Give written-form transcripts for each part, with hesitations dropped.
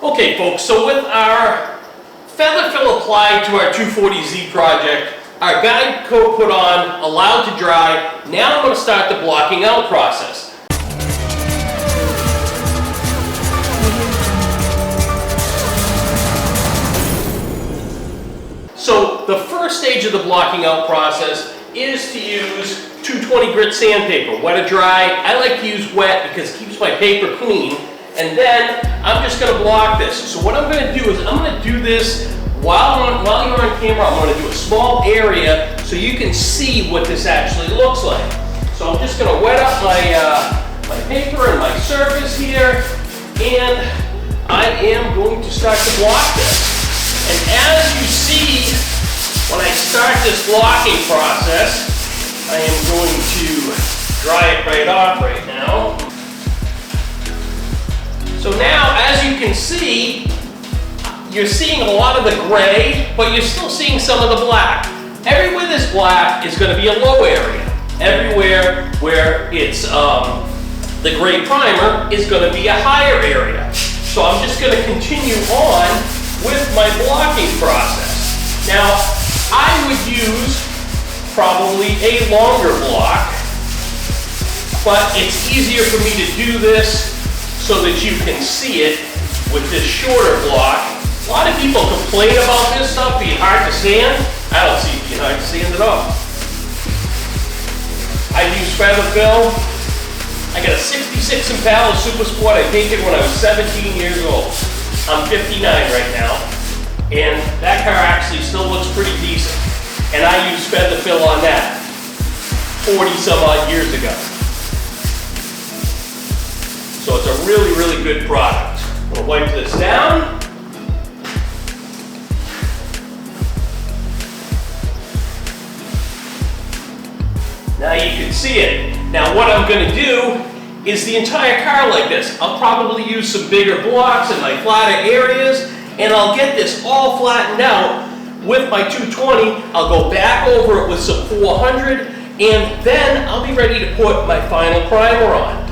Okay folks, so with our Featherfill applied to our 240Z project, our guide coat put on, allowed to dry, now I'm going to start the blocking out process. So the first stage of the blocking out process is to use 220 grit sandpaper, wet or dry. I like to use wet because it keeps my paper clean. And then I'm just going to block this. So what I'm going to do is I'm going to do this while you're on camera. I'm going to do a small area so you can see what this actually looks like. So I'm just going to wet up my paper and my surface here, and I am going to start to block this. And as you see, when I start this blocking process, I am going to dry it right off right now. So now, as you can see, you're seeing a lot of the gray, but you're still seeing some of the black. Everywhere this black is going to be a low area. Everywhere where it's the gray primer is going to be a higher area. So I'm just going to continue on with my blocking process. Now, I would use probably a longer block, but it's easier for me to do this so that you can see it with this shorter block. A lot of people complain about this stuff being hard to sand. I don't see it being hard to sand at all. I use Featherfill. I got a 66 Impala Super Sport I painted when I was 17 years old. I'm 59 right now, and that car actually still looks pretty decent. And I used Featherfill on that 40 some odd years ago. So it's a really, really good product. I'm going to wipe this down. Now you can see it. Now what I'm going to do is the entire car like this. I'll probably use some bigger blocks in my flatter areas, and I'll get this all flattened out with my 220. I'll go back over it with some 400, and then I'll be ready to put my final primer on.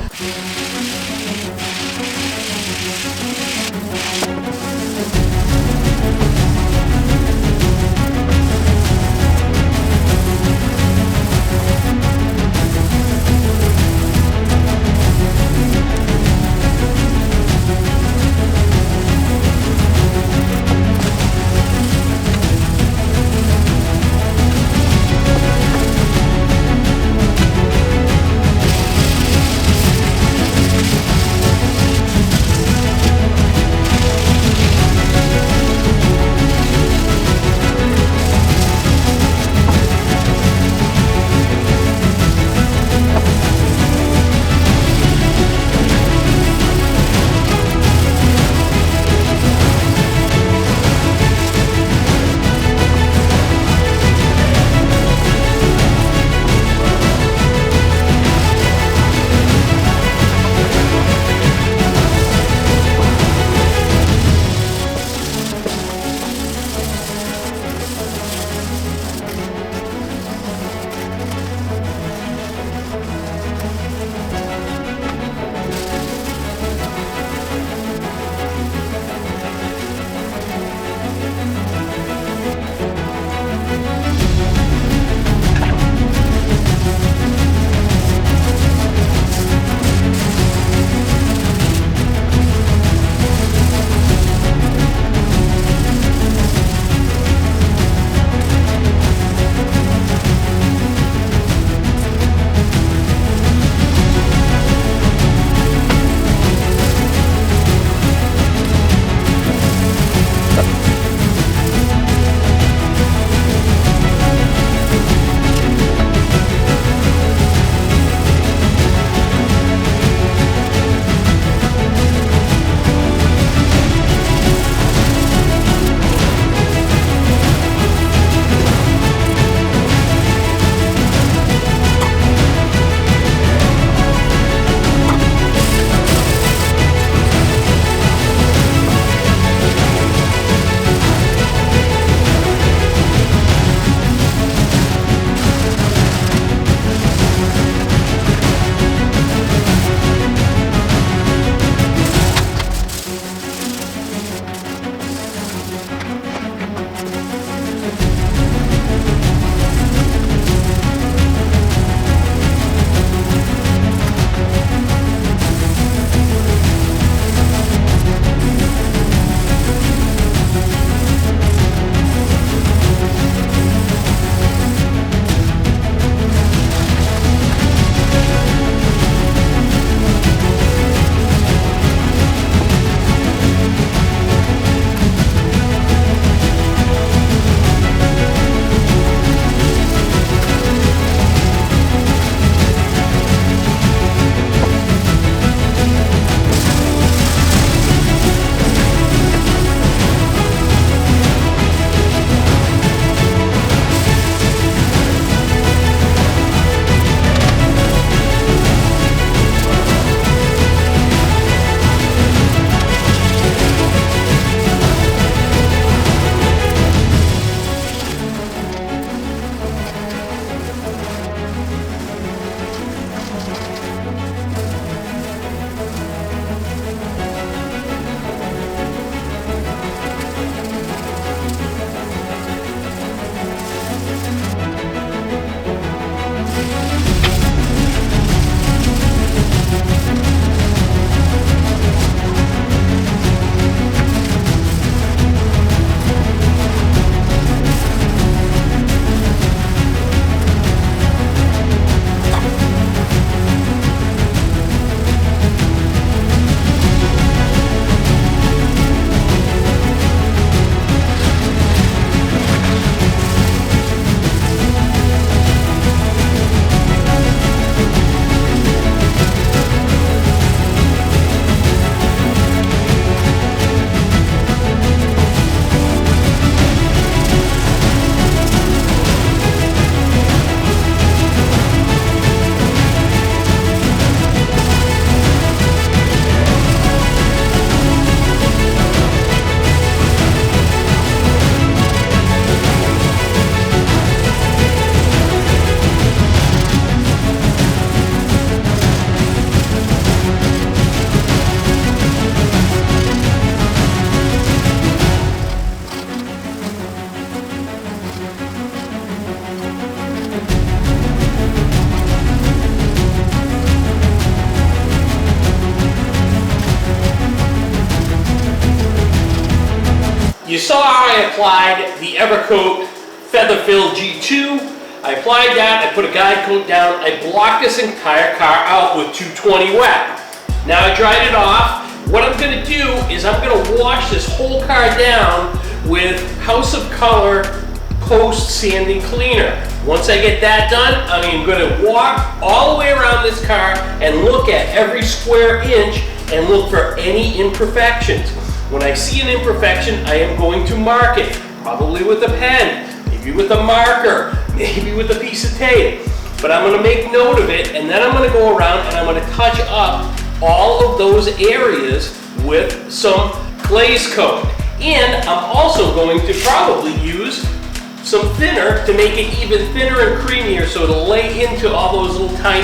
You saw how I applied the Evercoat Featherfill G2. I applied that, I put a guide coat down, I blocked this entire car out with 220 wet. Now I dried it off. What I'm gonna do is I'm gonna wash this whole car down with House of Color Post Sanding Cleaner. Once I get that done, I'm gonna walk all the way around this car and look at every square inch and look for any imperfections. When I see an imperfection, I am going to mark it, probably with a pen, maybe with a marker, maybe with a piece of tape. But I'm gonna make note of it, and then I'm gonna go around and I'm gonna touch up all of those areas with some glaze coat. And I'm also going to probably use some thinner to make it even thinner and creamier so it'll lay into all those little tiny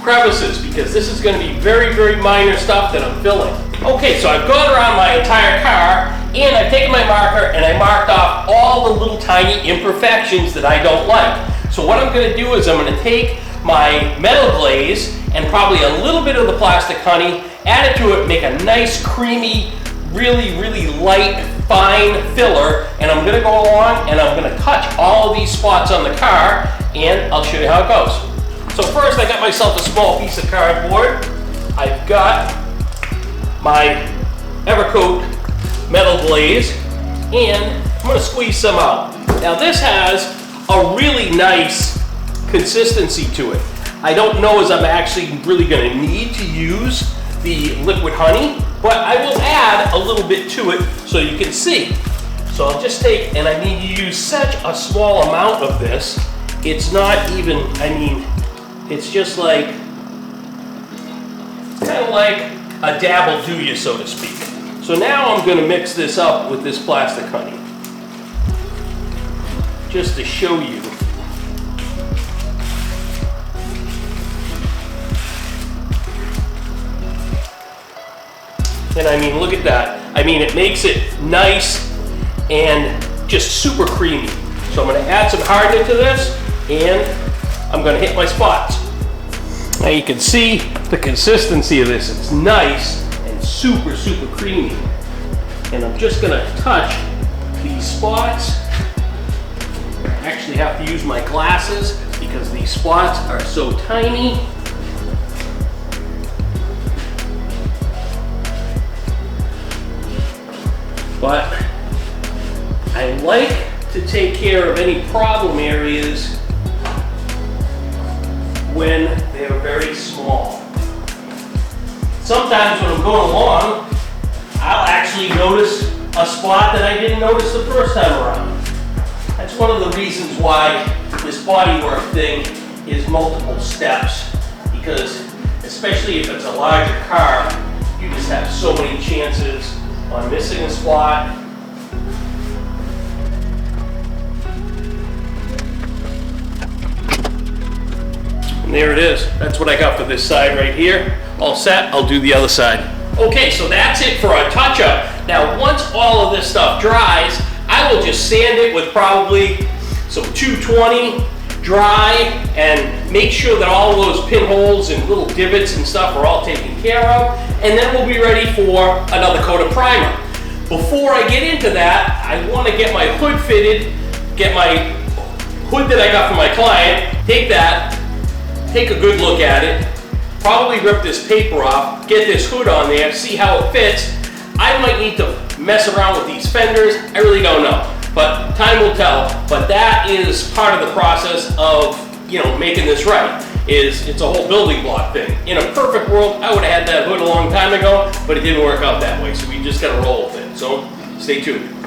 crevices, because this is going to be very, very minor stuff that I'm filling. Okay, so I've gone around my entire car and I've taken my marker and I marked off all the little tiny imperfections that I don't like. So what I'm going to do is I'm going to take my metal glaze and probably a little bit of the plastic honey, add it to it, make a nice creamy, really, really light, fine filler, and I'm gonna go along and I'm gonna touch all of these spots on the car, and I'll show you how it goes. So first I got myself a small piece of cardboard. I've got my Evercoat metal glaze, and I'm gonna squeeze some out. Now this has a really nice consistency to it. I don't know as I'm actually really gonna need to use the liquid honey, but I will add a little bit to it so you can see. So I'll just take, and I need to use such a small amount of this. It's not even, it's just like, kind of like a dab will do you, so to speak. So now I'm gonna mix this up with this plastic honey, just to show you. And look at that. It makes it nice and just super creamy. So I'm gonna add some hardening to this, and I'm gonna hit my spots. Now you can see the consistency of this. It's nice and super, super creamy. And I'm just gonna touch these spots. I actually have to use my glasses because these spots are so tiny. But I like to take care of any problem areas when they're very small. Sometimes when I'm going along, I'll actually notice a spot that I didn't notice the first time around. That's one of the reasons why this bodywork thing is multiple steps, because especially if it's a larger car, you just have so many chances on missing a spot. And there it is. That's what I got for this side right here. All set, I'll do the other side. Okay, so that's it for our touch-up. Now, once all of this stuff dries, I will just sand it with probably some 220 dry and make sure that all of those pinholes and little divots and stuff are all taken care of. And then we'll be ready for another coat of primer. Before I get into that, I want to get my hood fitted, get my hood that I got from my client, take that, take a good look at it, probably rip this paper off, get this hood on there, see how it fits. I might need to mess around with these fenders, I really don't know, but time will tell. But that is part of the process of, making this right. It's a whole building block thing. In a perfect world, I would have had that hood a long time ago, but it didn't work out that way, so we just gotta roll with it. So stay tuned.